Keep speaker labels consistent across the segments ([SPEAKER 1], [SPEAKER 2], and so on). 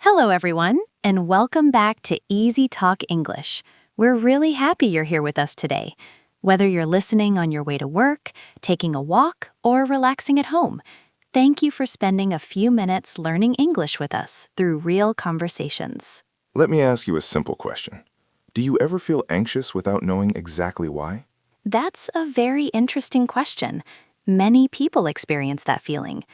[SPEAKER 1] Hello, everyone, and welcome back to EasyTalk English. We're really happy you're here with us today. Whether you're listening on your way to work, taking a walk, or relaxing at home, thank you for spending a few minutes learning English with us through real conversations.
[SPEAKER 2] Let me ask you a simple question. Do you ever feel anxious without knowing exactly why?
[SPEAKER 1] That's a very interesting question. Many people experience that feeling.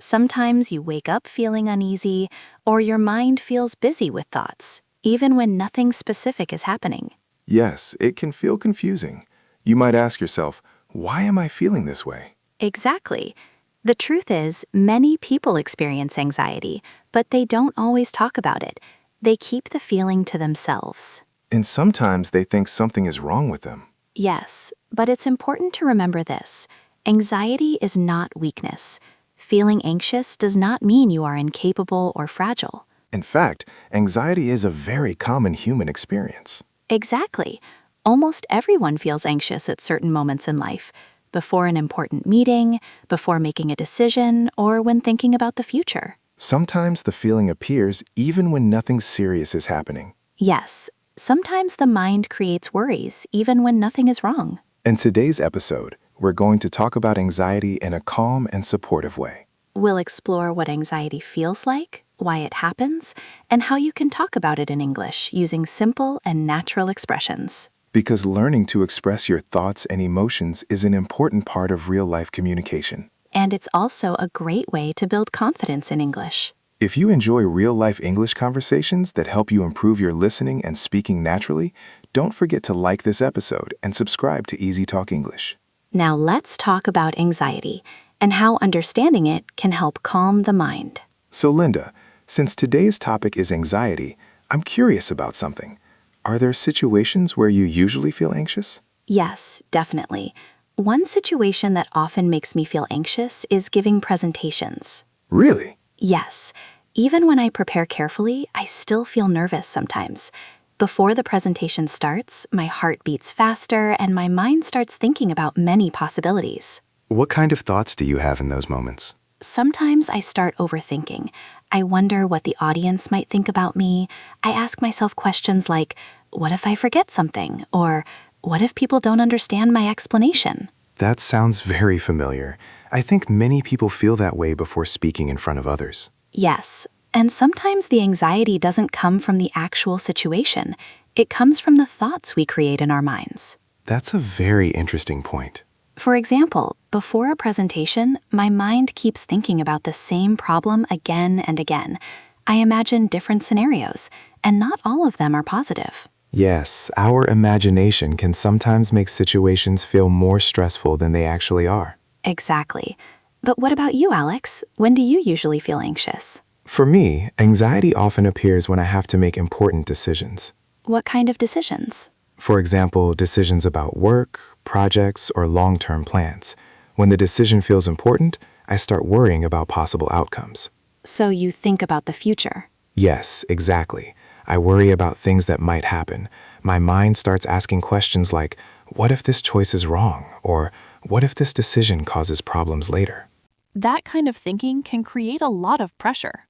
[SPEAKER 1] Sometimes you wake up feeling uneasy, or your mind feels busy with thoughts, even when nothing specific is happening.
[SPEAKER 2] Yes, it can feel confusing. You might ask yourself, why am I feeling this way?
[SPEAKER 1] Exactly. The truth is, many people experience anxiety, but they don't always talk about it. They keep the feeling to themselves.
[SPEAKER 2] And sometimes they think something is wrong with them.
[SPEAKER 1] Yes, but it's important to remember this. Anxiety is not weakness. Feeling anxious does not mean you are incapable or fragile.
[SPEAKER 2] In fact, anxiety is a very common human experience.
[SPEAKER 1] Exactly. Almost everyone feels anxious at certain moments in life, before an important meeting, before making a decision, or when thinking about the future.
[SPEAKER 2] Sometimes the feeling appears even when nothing serious is happening.
[SPEAKER 1] Yes, sometimes the mind creates worries even when nothing is wrong.
[SPEAKER 2] In today's episode, we're going to talk about anxiety in a calm and supportive way.
[SPEAKER 1] We'll explore what anxiety feels like, why it happens, and how you can talk about it in English using simple and natural expressions.
[SPEAKER 2] Because learning to express your thoughts and emotions is an important part of real-life communication.
[SPEAKER 1] And it's also a great way to build confidence in English.
[SPEAKER 2] If you enjoy real-life English conversations that help you improve your listening and speaking naturally, don't forget to like this episode and subscribe to EasyTalk English.
[SPEAKER 1] Now let's talk about anxiety and how understanding it can help calm the mind.
[SPEAKER 2] So Linda, since today's topic is anxiety, I'm curious about something. Are there situations where you usually feel anxious?
[SPEAKER 1] Yes, definitely. One situation that often makes me feel anxious is giving presentations.
[SPEAKER 2] Really?
[SPEAKER 1] Yes, even when I prepare carefully, I still feel nervous sometimes. Before the presentation starts, my heart beats faster and my mind starts thinking about many possibilities.
[SPEAKER 2] What kind of thoughts do you have in those moments?
[SPEAKER 1] Sometimes I start overthinking. I wonder what the audience might think about me. I ask myself questions like, what if I forget something? Or what if people don't understand my explanation?
[SPEAKER 2] That sounds very familiar. I think many people feel that way before speaking in front of others.
[SPEAKER 1] Yes, and sometimes the anxiety doesn't come from the actual situation. It comes from the thoughts we create in our minds.
[SPEAKER 2] That's a very interesting point.
[SPEAKER 1] For example, before a presentation, my mind keeps thinking about the same problem again and again. I imagine different scenarios, and not all of them are positive.
[SPEAKER 2] Yes, our imagination can sometimes make situations feel more stressful than they actually are.
[SPEAKER 1] Exactly. But what about you, Alex? When do you usually feel anxious?
[SPEAKER 2] For me, anxiety often appears when I have to make important decisions.
[SPEAKER 1] What kind of decisions?
[SPEAKER 2] For example, decisions about work, projects, or long-term plans. When the decision feels important, I start worrying about possible outcomes.
[SPEAKER 1] So you think about the future.
[SPEAKER 2] Yes, exactly. I worry about things that might happen. My mind starts asking questions like, what if this choice is wrong? Or what if this decision causes problems later?
[SPEAKER 3] That kind of thinking can create a lot of pressure.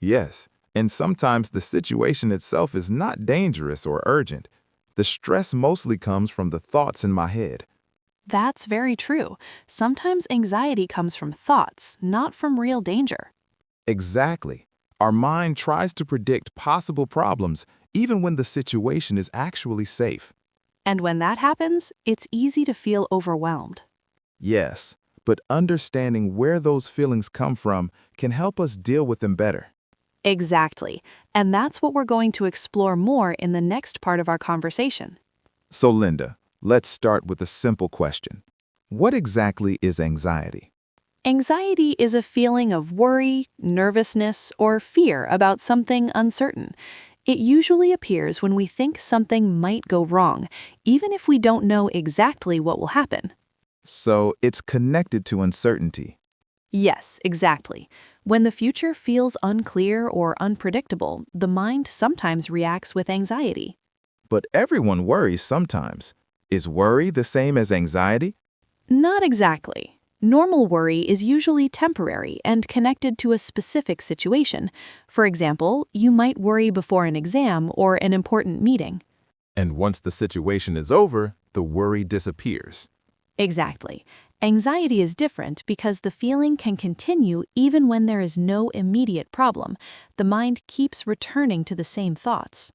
[SPEAKER 4] Yes, and sometimes the situation itself is not dangerous or urgent. The stress mostly comes from the thoughts in my head.
[SPEAKER 3] That's very true. Sometimes anxiety comes from thoughts, not from real danger.
[SPEAKER 4] Exactly. Our mind tries to predict possible problems even when the situation is actually safe.
[SPEAKER 3] And when that happens, it's easy to feel overwhelmed.
[SPEAKER 4] Yes, but understanding where those feelings come from can help us deal with them better.
[SPEAKER 3] Exactly. And that's what we're going to explore more in the next part of our conversation.
[SPEAKER 4] So Linda, let's start with a simple question. What exactly is anxiety?
[SPEAKER 3] Anxiety is a feeling of worry, nervousness, or fear about something uncertain. It usually appears when we think something might go wrong, even if we don't know exactly what will happen.
[SPEAKER 4] So it's connected to uncertainty.
[SPEAKER 3] Yes, exactly. When the future feels unclear or unpredictable, the mind sometimes reacts with anxiety.
[SPEAKER 4] But everyone worries sometimes. Is worry the same as anxiety?
[SPEAKER 3] Not exactly. Normal worry is usually temporary and connected to a specific situation. For example, you might worry before an exam or an important meeting.
[SPEAKER 4] And once the situation is over, the worry disappears.
[SPEAKER 3] Exactly. Anxiety is different because the feeling can continue even when there is no immediate problem. The mind keeps returning to the same thoughts.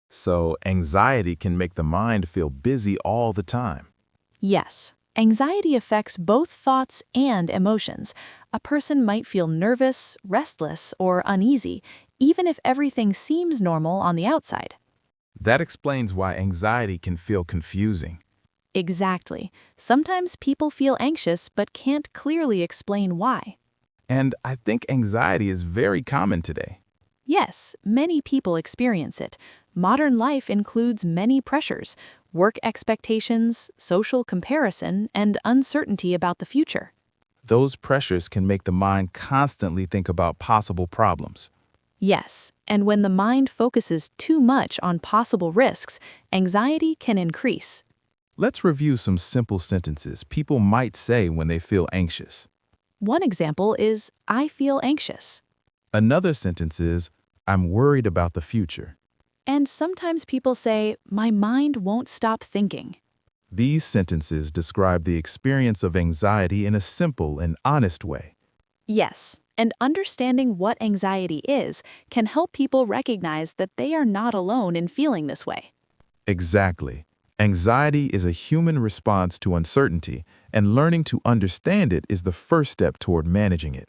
[SPEAKER 4] So, anxiety can make the mind feel busy all the time.
[SPEAKER 3] Yes, anxiety affects both thoughts and emotions. A person might feel nervous, restless, or uneasy, even if everything seems normal on the outside.
[SPEAKER 4] That explains why anxiety can feel confusing.
[SPEAKER 3] Exactly. Sometimes people feel anxious but can't clearly explain why.
[SPEAKER 4] And I think anxiety is very common today.
[SPEAKER 3] Yes, many people experience it. Modern life includes many pressures: work expectations, social comparison, and uncertainty about the future.
[SPEAKER 4] Those pressures can make the mind constantly think about possible problems.
[SPEAKER 3] Yes, and when the mind focuses too much on possible risks, anxiety can increase.
[SPEAKER 4] Let's review some simple sentences people might say when they feel anxious.
[SPEAKER 3] One example is, "I feel anxious."
[SPEAKER 4] Another sentence is, I'm worried about the future.
[SPEAKER 3] And sometimes people say, "My mind won't stop thinking."
[SPEAKER 4] These sentences describe the experience of anxiety in a simple and honest way.
[SPEAKER 3] Yes, and understanding what anxiety is can help people recognize that they are not alone in feeling this way.
[SPEAKER 4] Exactly. Anxiety is a human response to uncertainty, and learning to understand it is the first step toward managing it.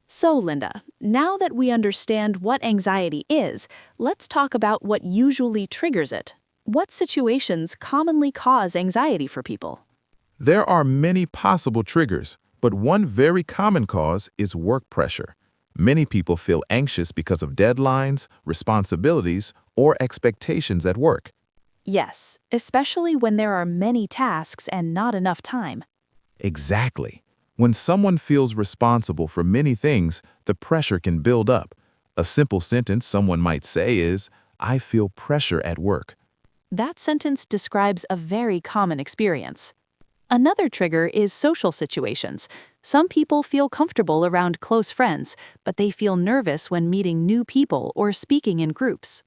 [SPEAKER 3] So, Linda, now that we understand what anxiety is, let's talk about what usually triggers it. What situations commonly cause anxiety for people?
[SPEAKER 4] There are many possible triggers, but one very common cause is work pressure. Many people feel anxious because of deadlines, responsibilities, or expectations at work.
[SPEAKER 3] Yes, especially when there are many tasks and not enough time.
[SPEAKER 4] Exactly. When someone feels responsible for many things, the pressure can build up. A simple sentence someone might say is, I feel pressure at work.
[SPEAKER 3] That sentence describes a very common experience. Another trigger is social situations. Some people feel comfortable around close friends, but they feel nervous when meeting new people or speaking in groups.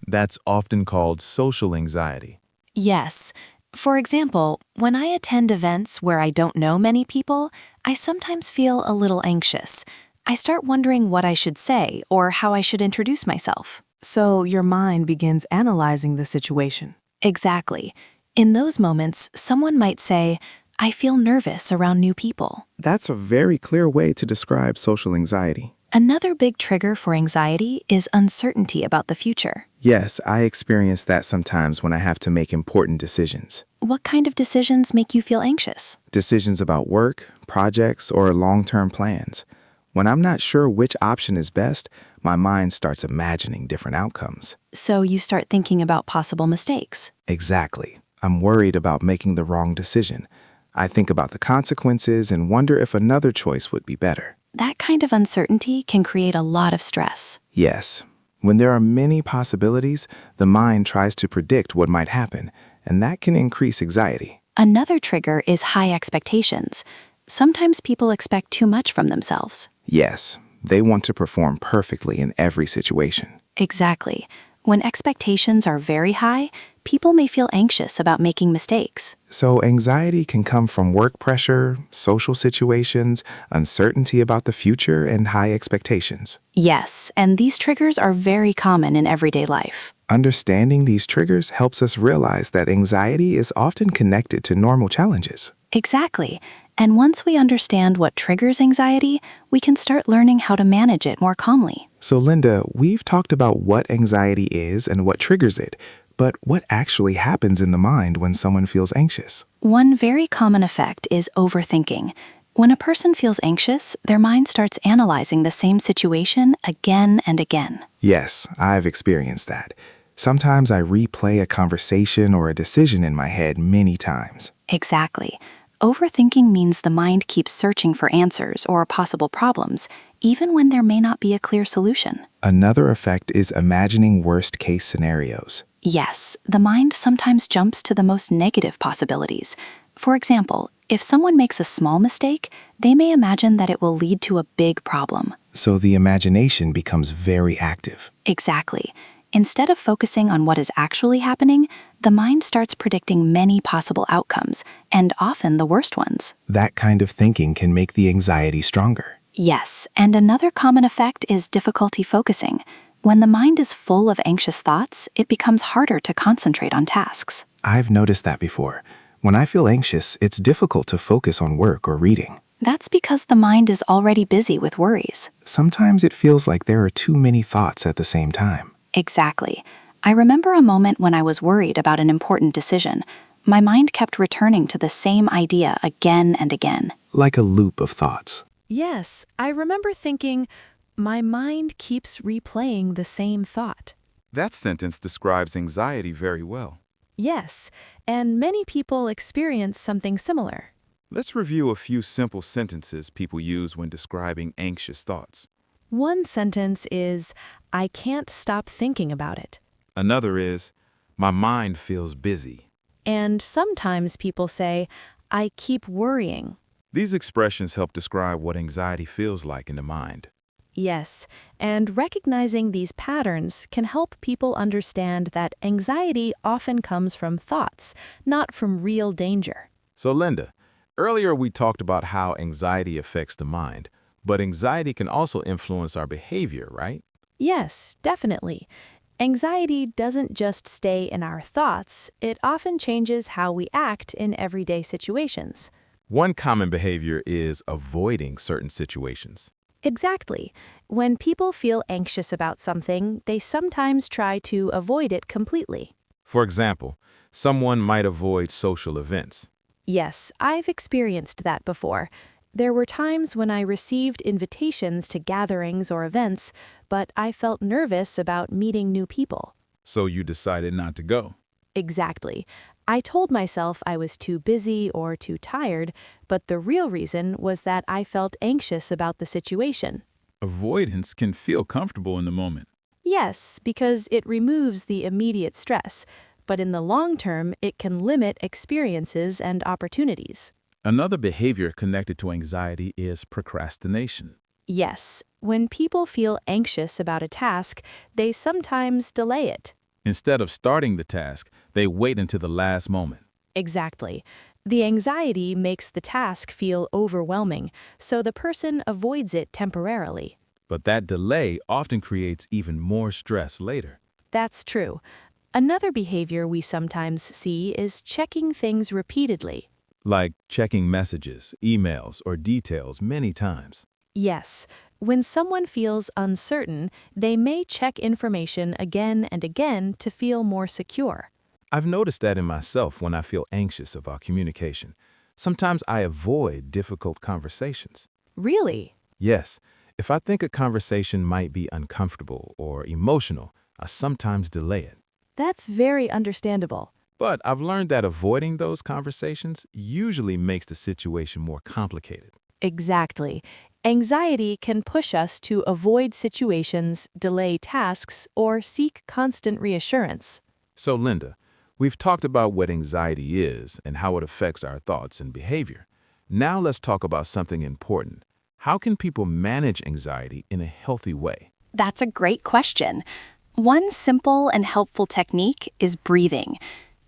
[SPEAKER 4] That's often called social anxiety.
[SPEAKER 1] Yes. For example, when I attend events where I don't know many people, I sometimes feel a little anxious. I start wondering what I should say or how I should introduce myself.
[SPEAKER 5] So your mind begins analyzing the situation.
[SPEAKER 1] Exactly. In those moments, someone might say, I feel nervous around new people.
[SPEAKER 2] That's a very clear way to describe social anxiety.
[SPEAKER 1] Another big trigger for anxiety is uncertainty about the future.
[SPEAKER 2] Yes, I experience that sometimes when I have to make important decisions.
[SPEAKER 1] What kind of decisions make you feel anxious?
[SPEAKER 2] Decisions about work, projects, or long-term plans. When I'm not sure which option is best, my mind starts imagining different outcomes.
[SPEAKER 1] So you start thinking about possible mistakes.
[SPEAKER 2] Exactly. I'm worried about making the wrong decision. I think about the consequences and wonder if another choice would be better.
[SPEAKER 1] That kind of uncertainty can create a lot of stress.
[SPEAKER 2] Yes. When there are many possibilities, the mind tries to predict what might happen, and that can increase anxiety.
[SPEAKER 1] Another trigger is high expectations. Sometimes people expect too much from themselves.
[SPEAKER 2] Yes, they want to perform perfectly in every situation.
[SPEAKER 1] Exactly. When expectations are very high, people may feel anxious about making mistakes.
[SPEAKER 2] So anxiety can come from work pressure, social situations, uncertainty about the future, and high expectations.
[SPEAKER 1] Yes, and these triggers are very common in everyday life.
[SPEAKER 2] Understanding these triggers helps us realize that anxiety is often connected to normal challenges.
[SPEAKER 1] Exactly. And once we understand what triggers anxiety, we can start learning how to manage it more calmly.
[SPEAKER 2] So Linda, we've talked about what anxiety is and what triggers it, but what actually happens in the mind when someone feels anxious?
[SPEAKER 1] One very common effect is overthinking. When a person feels anxious, their mind starts analyzing the same situation again and again.
[SPEAKER 2] Yes, I've experienced that. Sometimes I replay a conversation or a decision in my head many times.
[SPEAKER 1] Exactly. Overthinking means the mind keeps searching for answers or possible problems, even when there may not be a clear solution.
[SPEAKER 2] Another effect is imagining worst-case scenarios.
[SPEAKER 1] Yes, the mind sometimes jumps to the most negative possibilities. For example, If someone makes a small mistake, they may imagine that it will lead to a big problem.
[SPEAKER 2] So the imagination becomes very active.
[SPEAKER 1] Exactly. Instead of focusing on what is actually happening, the mind starts predicting many possible outcomes, and often the worst ones.
[SPEAKER 2] That kind of thinking can make the anxiety stronger.
[SPEAKER 1] Yes, and another common effect is difficulty focusing. When the mind is full of anxious thoughts, it becomes harder to concentrate on tasks.
[SPEAKER 2] I've noticed that before. When I feel anxious, it's difficult to focus on work or reading.
[SPEAKER 1] That's because the mind is already busy with worries.
[SPEAKER 2] Sometimes it feels like there are too many thoughts at the same time.
[SPEAKER 1] Exactly. I remember a moment when I was worried about an important decision. My mind kept returning to the same idea again and again.
[SPEAKER 2] Like a loop of thoughts.
[SPEAKER 3] Yes, I remember thinking, my mind keeps replaying the same thought.
[SPEAKER 4] That sentence describes anxiety very well.
[SPEAKER 3] Yes, and many people experience something similar.
[SPEAKER 4] Let's review a few simple sentences people use when describing anxious thoughts.
[SPEAKER 3] One sentence is, I can't stop thinking about it.
[SPEAKER 4] Another is, my mind feels busy.
[SPEAKER 3] And sometimes people say, I keep worrying.
[SPEAKER 4] These expressions help describe what anxiety feels like in the mind.
[SPEAKER 3] Yes, and recognizing these patterns can help people understand that anxiety often comes from thoughts, not from real danger.
[SPEAKER 4] So Linda, earlier we talked about how anxiety affects the mind, but anxiety can also influence our behavior, right?
[SPEAKER 3] Yes, definitely. Anxiety doesn't just stay in our thoughts, it often changes how we act in everyday situations.
[SPEAKER 4] One common behavior is avoiding certain situations.
[SPEAKER 3] Exactly. When people feel anxious about something, they sometimes try to avoid it completely.
[SPEAKER 4] For example, someone might avoid social events.
[SPEAKER 3] Yes, I've experienced that before. There were times when I received invitations to gatherings or events, but I felt nervous about meeting new people.
[SPEAKER 4] So you decided not to go.
[SPEAKER 3] Exactly. I told myself I was too busy or too tired, but the real reason was that I felt anxious about the situation.
[SPEAKER 4] Avoidance can feel comfortable in the moment.
[SPEAKER 3] Yes, because it removes the immediate stress, but in the long term, it can limit experiences and opportunities.
[SPEAKER 4] Another behavior connected to anxiety is procrastination.
[SPEAKER 3] Yes, when people feel anxious about a task, they sometimes delay it.
[SPEAKER 4] Instead of starting the task, they wait until the last moment.
[SPEAKER 3] Exactly. The anxiety makes the task feel overwhelming, so the person avoids it temporarily.
[SPEAKER 4] But that delay often creates even more stress later.
[SPEAKER 3] That's true. Another behavior we sometimes see is checking things repeatedly.
[SPEAKER 4] Like checking messages, emails, or details many times.
[SPEAKER 3] Yes, when someone feels uncertain, they may check information again and again to feel more secure.
[SPEAKER 4] I've noticed that in myself when I feel anxious about communication. Sometimes I avoid difficult conversations.
[SPEAKER 3] Really?
[SPEAKER 4] Yes, if I think a conversation might be uncomfortable or emotional, I sometimes delay it.
[SPEAKER 3] That's very understandable.
[SPEAKER 4] But I've learned that avoiding those conversations usually makes the situation more complicated.
[SPEAKER 3] Exactly. Anxiety can push us to avoid situations, delay tasks, or seek constant reassurance.
[SPEAKER 4] So, Linda, we've talked about what anxiety is and how it affects our thoughts and behavior. Now let's talk about something important. How can people manage anxiety in a healthy way?
[SPEAKER 1] That's a great question. One simple and helpful technique is breathing.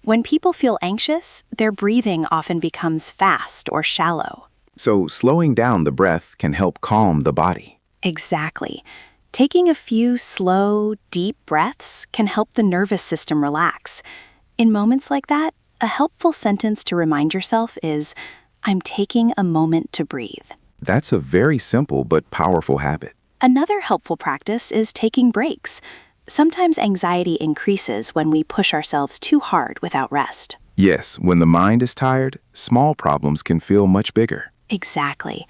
[SPEAKER 1] When people feel anxious, their breathing often becomes fast or shallow.
[SPEAKER 2] So slowing down the breath can help calm the body.
[SPEAKER 1] Exactly. Taking a few slow, deep breaths can help the nervous system relax. In moments like that, a helpful sentence to remind yourself is, I'm taking a moment to breathe.
[SPEAKER 2] That's a very simple but powerful habit.
[SPEAKER 1] Another helpful practice is taking breaks. Sometimes anxiety increases when we push ourselves too hard without rest.
[SPEAKER 2] Yes, when the mind is tired, small problems can feel much bigger.
[SPEAKER 1] Exactly.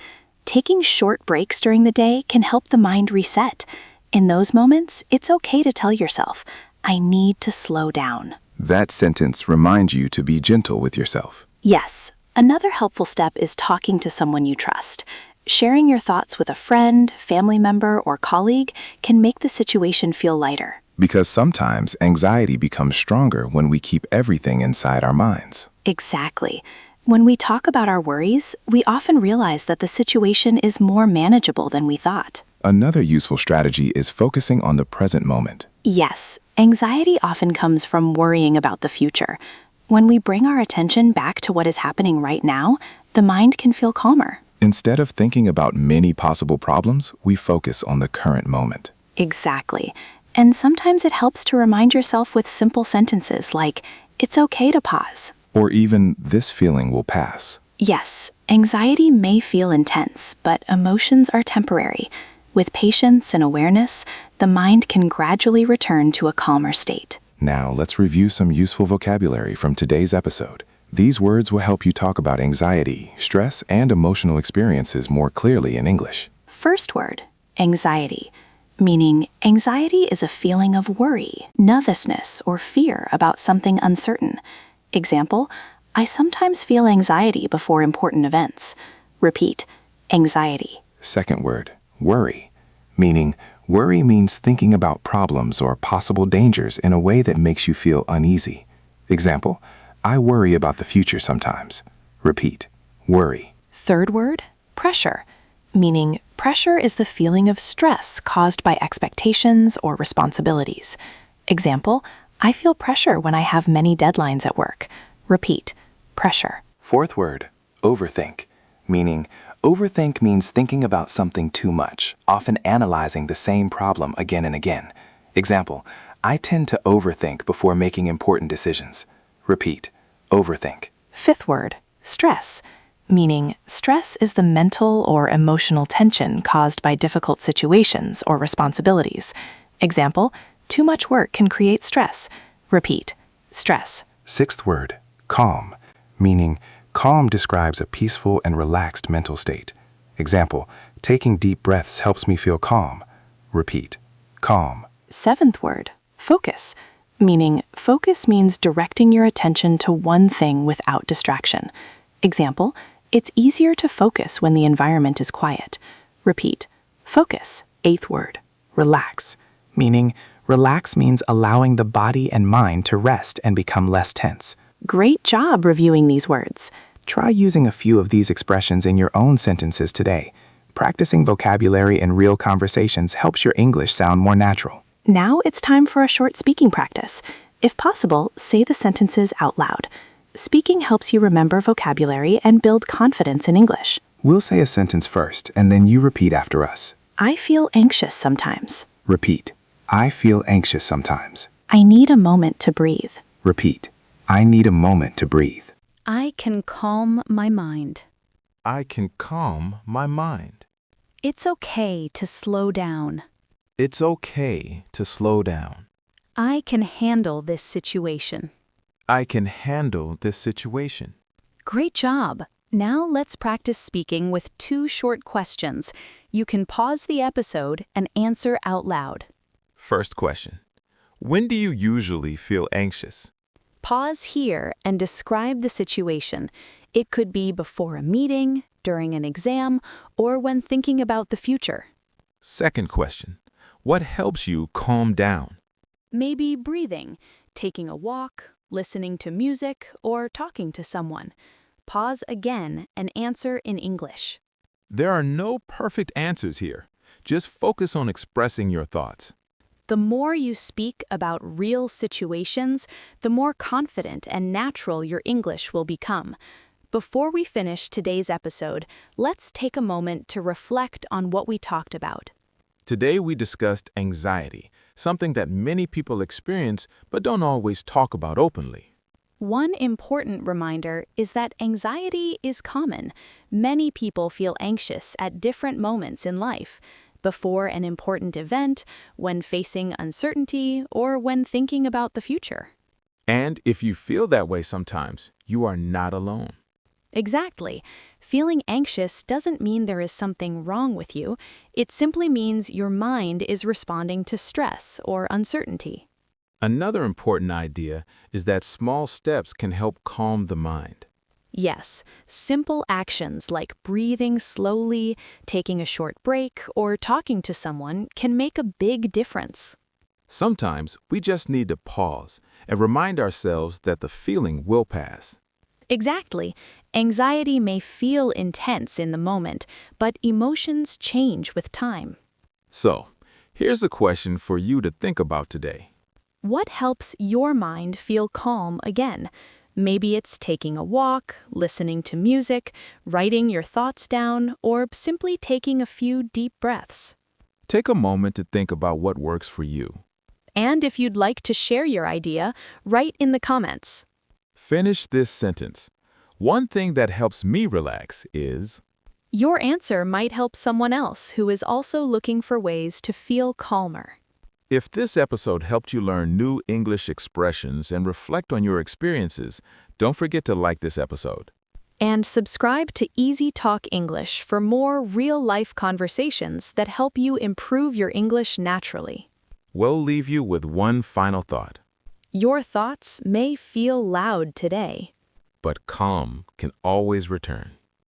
[SPEAKER 1] Taking short breaks during the day can help the mind reset. In those moments, it's okay to tell yourself, I need to slow down.
[SPEAKER 2] That sentence reminds you to be gentle with yourself.
[SPEAKER 1] Yes, another helpful step is talking to someone you trust. Sharing your thoughts with a friend, family member, or colleague can make the situation feel lighter.
[SPEAKER 2] Because sometimes anxiety becomes stronger when we keep everything inside our minds.
[SPEAKER 1] Exactly. When we talk about our worries, we often realize that the situation is more manageable than we thought.
[SPEAKER 2] Another useful strategy is focusing on the present moment.
[SPEAKER 1] Yes, anxiety often comes from worrying about the future. When we bring our attention back to what is happening right now, the mind can feel calmer.
[SPEAKER 2] Instead of thinking about many possible problems, we focus on the current moment.
[SPEAKER 1] Exactly. And sometimes it helps to remind yourself with simple sentences like, "It's okay to pause."
[SPEAKER 2] Or even, "This feeling will pass."
[SPEAKER 1] Yes, anxiety may feel intense, but emotions are temporary. With patience and awareness, the mind can gradually return to a calmer state.
[SPEAKER 2] Now, let's review some useful vocabulary from today's episode. These words will help you talk about anxiety, stress, and emotional experiences more clearly in English.
[SPEAKER 1] First word, anxiety, meaning anxiety is a feeling of worry, nervousness, or fear about something uncertain. Example, I sometimes feel anxiety before important events. Repeat, anxiety.
[SPEAKER 2] Second word, worry, meaning worry means thinking about problems or possible dangers in a way that makes you feel uneasy. Example, I worry about the future sometimes. Repeat, worry.
[SPEAKER 3] Third word, pressure, meaning pressure is the feeling of stress caused by expectations or responsibilities. Example, I feel pressure when I have many deadlines at work. Repeat, pressure.
[SPEAKER 2] Fourth word, overthink, meaning overthink means thinking about something too much, often analyzing the same problem again and again. Example, I tend to overthink before making important decisions. Repeat, overthink.
[SPEAKER 3] Fifth word, stress, meaning stress is the mental or emotional tension caused by difficult situations or responsibilities. Example, too much work can create stress. Repeat, stress.
[SPEAKER 2] Sixth word, calm, meaning calm describes a peaceful and relaxed mental state. Example, taking deep breaths helps me feel calm. Repeat, calm.
[SPEAKER 3] Seventh word, focus, meaning focus means directing your attention to one thing without distraction. Example, it's easier to focus when the environment is quiet. Repeat, focus. Eighth word,
[SPEAKER 5] Relax, meaning relax means allowing the body and mind to rest and become less tense.
[SPEAKER 3] great job reviewing these words.
[SPEAKER 5] Try using a few of these expressions in your own sentences today. Practicing vocabulary in real conversations helps your English sound more natural.
[SPEAKER 3] Now it's time for a short speaking practice. If possible, say the sentences out loud. Speaking helps you remember vocabulary and build confidence in English.
[SPEAKER 2] We'll say a sentence first, and then you repeat after us.
[SPEAKER 3] I feel anxious sometimes.
[SPEAKER 2] Repeat. I feel anxious sometimes.
[SPEAKER 3] I need a moment to breathe.
[SPEAKER 2] Repeat. I need a moment to breathe.
[SPEAKER 1] I can calm my mind.
[SPEAKER 4] I can calm my mind.
[SPEAKER 1] It's okay to slow down.
[SPEAKER 4] It's okay to slow down.
[SPEAKER 1] I can handle this situation.
[SPEAKER 4] I can handle this situation.
[SPEAKER 1] Great job! Now let's practice speaking with 2 short questions. You can pause the episode and answer out loud.
[SPEAKER 4] First question. When do you usually feel anxious?
[SPEAKER 1] Pause here and describe the situation. It could be before a meeting, during an exam, or when thinking about the future.
[SPEAKER 4] Second question. What helps you calm down?
[SPEAKER 1] Maybe breathing, taking a walk, listening to music, or talking to someone. Pause again and answer in English.
[SPEAKER 4] There are no perfect answers here. Just focus on expressing your thoughts.
[SPEAKER 1] The more you speak about real situations, the more confident and natural your English will become. Before we finish today's episode, let's take a moment to reflect on what we talked about.
[SPEAKER 4] Today we discussed anxiety, something that many people experience but don't always talk about openly.
[SPEAKER 1] One important reminder is that anxiety is common. Many people feel anxious at different moments in life. Before an important event, when facing uncertainty, or when thinking about the future.
[SPEAKER 4] And if you feel that way sometimes, you are not alone.
[SPEAKER 1] Exactly. Feeling anxious doesn't mean there is something wrong with you. It simply means your mind is responding to stress or uncertainty.
[SPEAKER 4] Another important idea is that small steps can help calm the mind.
[SPEAKER 1] Yes, simple actions like breathing slowly, taking a short break, or talking to someone can make a big difference.
[SPEAKER 4] Sometimes we just need to pause and remind ourselves that the feeling will pass.
[SPEAKER 1] Exactly.
[SPEAKER 3] Anxiety may feel intense in the moment, but emotions change with time.
[SPEAKER 4] So, here's a question for you to think about today.
[SPEAKER 3] What helps your mind feel calm again? Maybe it's taking a walk, listening to music, writing your thoughts down, or simply taking a few deep breaths.
[SPEAKER 4] Take a moment to think about what works for you.
[SPEAKER 3] And if you'd like to share your idea, write in the comments.
[SPEAKER 4] Finish this sentence. One thing that helps me relax is...
[SPEAKER 3] Your answer might help someone else who is also looking for ways to feel calmer.
[SPEAKER 4] If this episode helped you learn new English expressions and reflect on your experiences, don't forget to like this episode.
[SPEAKER 3] And subscribe to EasyTalk English for more real-life conversations that help you improve your English naturally.
[SPEAKER 4] We'll leave you with one final thought.
[SPEAKER 3] Your thoughts may feel loud today,
[SPEAKER 4] But calm can always return.